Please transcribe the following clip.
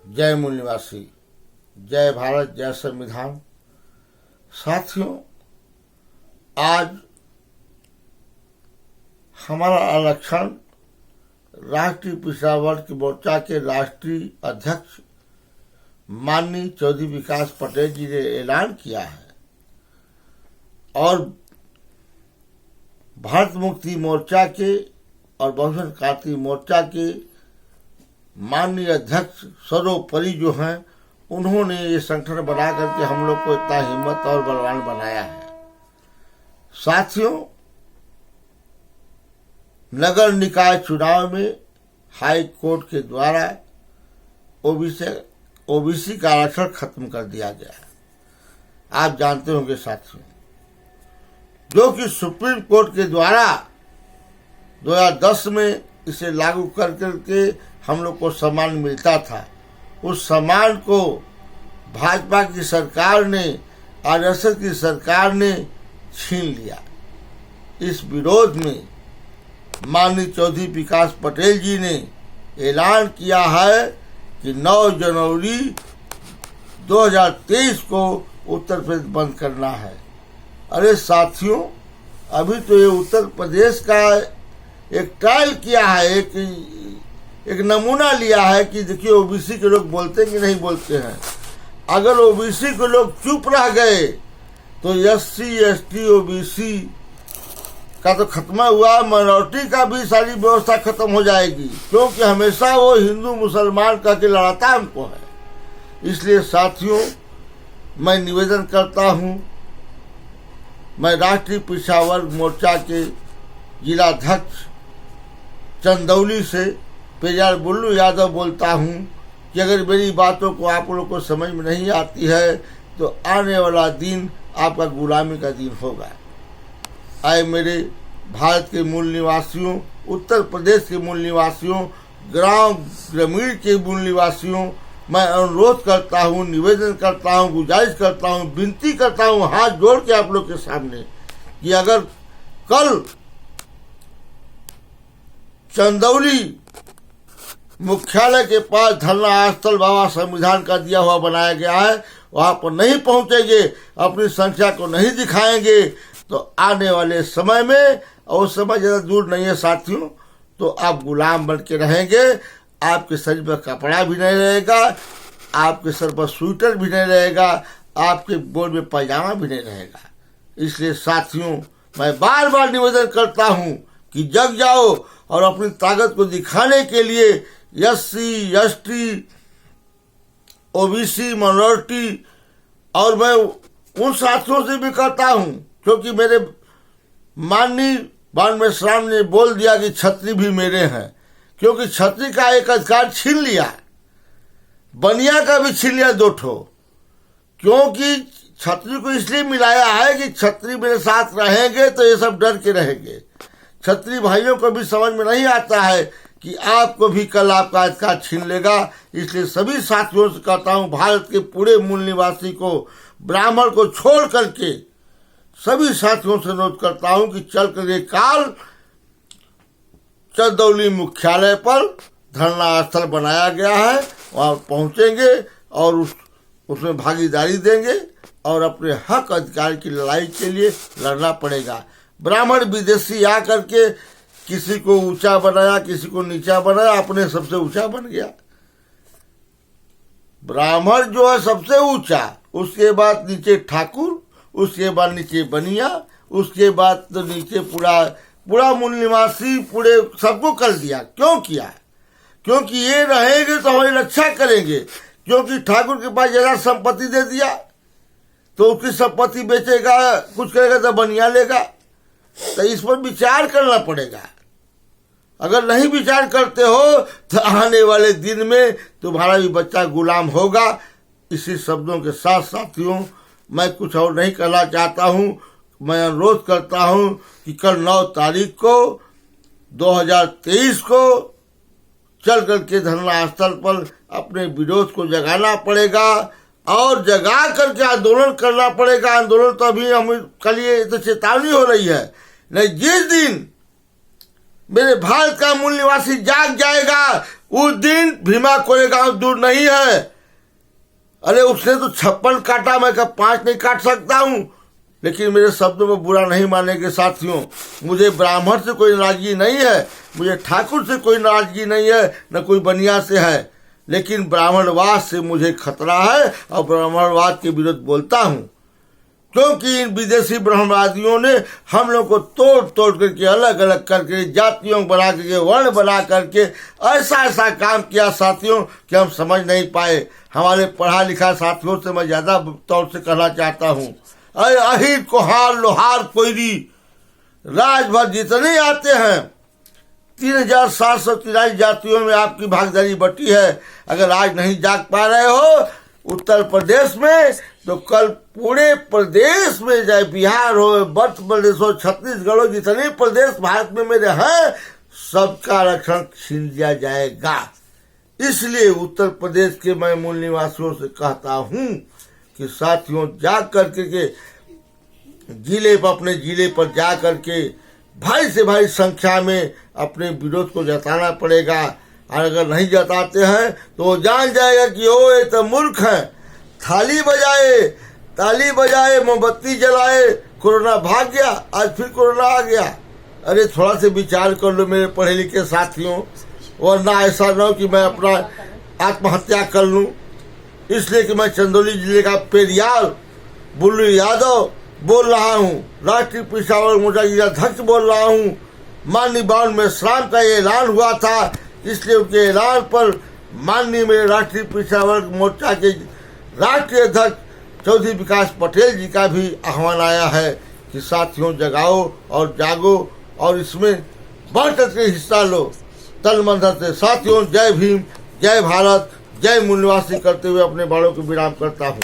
जय मूल निवासी, जय भारत, जय संविधान। साथियों, आज हमारा आरक्षण राष्ट्रीय पिछड़ा वर्ग मोर्चा के राष्ट्रीय अध्यक्ष माननीय चौधरी विकास पटेल जी ने ऐलान किया है और भारत मुक्ति मोर्चा के और बहुजन क्रांति मोर्चा के माननीय अध्यक्ष सर्वोपरि जो हैं, उन्होंने ये संगठन बना करके हम लोग को इतना हिम्मत और बलवान बनाया है। साथियों, नगर निकाय चुनाव में हाई कोर्ट के द्वारा ओबीसी का आरक्षण खत्म कर दिया गया है। आप जानते होंगे साथियों, जो कि सुप्रीम कोर्ट के द्वारा 2010 में इसे लागू कर करके हम लोग को सम्मान मिलता था, उस सम्मान को भाजपा की सरकार ने, आरएसएस की सरकार ने छीन लिया। इस विरोध में माननीय चौधरी विकास पटेल जी ने ऐलान किया है कि 9 जनवरी 2023 को उत्तर प्रदेश बंद करना है। अरे साथियों, अभी तो ये उत्तर प्रदेश का एक ट्रायल किया है, एक नमूना लिया है कि देखिए ओबीसी के लोग बोलते हैं कि नहीं बोलते हैं। अगर ओबीसी के लोग चुप रह गए तो एससी, एसटी, ओबीसी का तो खत्म हुआ, माइनॉरिटी का भी सारी व्यवस्था खत्म हो जाएगी, क्योंकि हमेशा वो हिंदू मुसलमान कह के लड़ाता हमको है। इसलिए साथियों, मैं निवेदन करता हूं, मैं राष्ट्रीय पिछड़ा वर्ग मोर्चा के जिलाध्यक्ष चंदौली से पेरियार बुल्लू यादव बोलता हूं कि अगर मेरी बातों को आप लोगों को समझ में नहीं आती है तो आने वाला दिन आपका गुलामी का दिन होगा। आए मेरे भारत के मूल निवासियों, उत्तर प्रदेश के मूल निवासियों, ग्रामीण के मूल निवासियों, मैं अनुरोध करता हूं, निवेदन करता हूं, गुजारिश करता हूं, विनती करता हूं हाथ जोड़ के आप लोग के सामने कि अगर कल चंदौली मुख्यालय के पास धरना स्थल बाबा संविधान का दिया हुआ बनाया गया है, वहां पर नहीं पहुंचेंगे, अपनी संख्या को नहीं दिखाएंगे तो आने वाले समय में, और समय ज्यादा दूर नहीं है साथियों, तो आप गुलाम बन के रहेंगे। आपके शरीर पर कपड़ा भी नहीं रहेगा, आपके सर पर स्वेटर भी नहीं रहेगा, आपके बोर में पैजामा भी नहीं रहेगा। इसलिए साथियों, मैं बार बार निवेदन करता हूं कि जग जाओ और अपनी ताकत को दिखाने के लिए एससी, एसटी, ओबीसी, माइनॉरिटी, और मैं उन साथियों से भी कहता हूं, क्योंकि मेरे माननीय बानवे श्राम ने बोल दिया कि छतरी भी मेरे हैं, क्योंकि छतरी का एक अधिकार छीन लिया, बनिया का भी छीन लिया 2 ठो, क्योंकि छतरी को इसलिए मिलाया है कि छतरी मेरे साथ रहेंगे तो ये सब डर के रहेंगे। छतरी भाइयों को भी समझ में नहीं आता है कि आपको भी कल आपका अधिकार छीन लेगा। इसलिए सभी साथियों से कहता हूं, भारत के पूरे मूल निवासी को, ब्राह्मण को छोड़ करके सभी साथियों से अनुरोध करता हूं कि चल कर काल चंदौली मुख्यालय पर धरना स्थल बनाया गया है, वहां पहुंचेंगे और उसमें भागीदारी देंगे और अपने हक अधिकार की लड़ाई के लिए लड़ना पड़ेगा। ब्राह्मण विदेशी आकर के किसी को ऊंचा बनाया, किसी को नीचा बनाया, अपने सबसे ऊंचा बन गया। ब्राह्मण जो है सबसे ऊंचा, उसके बाद नीचे ठाकुर, उसके बाद नीचे बनिया, उसके बाद तो नीचे पूरा मूल निवासी, पूरे सबको कर दिया। क्यों किया? क्योंकि ये रहेंगे तो हमारी रक्षा करेंगे। क्योंकि ठाकुर के पास ज्यादा संपत्ति दे दिया तो उसकी संपत्ति बेचेगा, कुछ करेगा तो बनिया लेगा। तो इस पर विचार करना पड़ेगा। अगर नहीं विचार करते हो तो आने वाले दिन में तुम्हारा भी बच्चा गुलाम होगा। इसी शब्दों के साथ साथियों, मैं कुछ और नहीं कहना चाहता हूं। मैं अनुरोध करता हूं कि कल 9 तारीख को 2023 को चल करके धरना स्थल पर अपने विरोध को जगाना पड़ेगा और जगा करके आंदोलन करना पड़ेगा। आंदोलन तो अभी हम कल ये तो चेतावनी हो रही है, नहीं जिस दिन मेरे भारत का मूल निवासी जाग जाएगा उस दिन। भीमा कोरेगांव दूर नहीं है। अरे उसने तो 56 काटा, मैं कब 5 नहीं काट सकता हूं। लेकिन मेरे शब्दों में बुरा नहीं मानेंगे साथियों। मुझे ब्राह्मण से कोई नाराजगी नहीं है, मुझे ठाकुर से कोई नाराजगी नहीं है, न कोई बनिया से है। लेकिन ब्राह्मणवाद से मुझे खतरा है और ब्राह्मणवाद के विरुद्ध बोलता हूं, क्योंकि इन विदेशी ब्रह्मवादियों ने हम लोग को तोड़ तोड़ करके, अलग अलग करके, जातियों बना करके, वर्ण बना करके ऐसा ऐसा काम किया साथियों कि हम समझ नहीं पाए। हमारे पढ़ा लिखा साथियों से मैं ज्यादा तौर से कहना चाहता हूँ, अरे अहिर कोहार लोहार कोयरी राजभर जितने आते हैं, 3743 जातियों में आपकी भागीदारी बटी है। अगर आज नहीं जाग पा रहे हो उत्तर प्रदेश में, तो कल पूरे प्रदेश में, चाहे बिहार हो, मध्य प्रदेश हो, छत्तीसगढ़ हो, जितने प्रदेश भारत में मेरे हैं, सबका आरक्षण छीन लिया जाएगा। इसलिए उत्तर प्रदेश के मैं मूल निवासियों से कहता हूं कि साथियों जाग करके के जिले पर, अपने जिले पर जा करके भारी से भारी संख्या में अपने विरोध को जताना पड़ेगा। और अगर नहीं जताते हैं तो वो जान जाएगा कि ओ ये तो मूर्ख है। थाली बजाए, ताली बजाए, मोमबत्ती जलाए, कोरोना भाग गया, आज फिर कोरोना आ गया। अरे थोड़ा से विचार कर लो मेरे पढ़े लिखे साथियों, वरना ऐसा न हो कि मैं अपना आत्महत्या कर लूं। इसलिए कि मैं चंदौली जिले का पेरियाल बुल्लू यादव बोल रहा हूँ, राष्ट्रीय पिछड़ा वर्ग मोर्चा जिला अध्यक्ष बोल रहा हूँ। माननीय बावन में श्राम का ये ऐलान हुआ था, इसलिए उनके ऐलान पर माननीय मेरे राष्ट्रीय पिछड़ा वर्ग मोर्चा के राष्ट्रीय अध्यक्ष चौधरी विकास पटेल जी का भी आह्वान आया है कि साथियों जगाओ और जागो और इसमें बढ़ चढ़ के हिस्सा लो तन मन धन से। साथियों जय भीम, जय भारत, जय मूल निवासी करते हुए अपने बालों को विराम करता हूँ।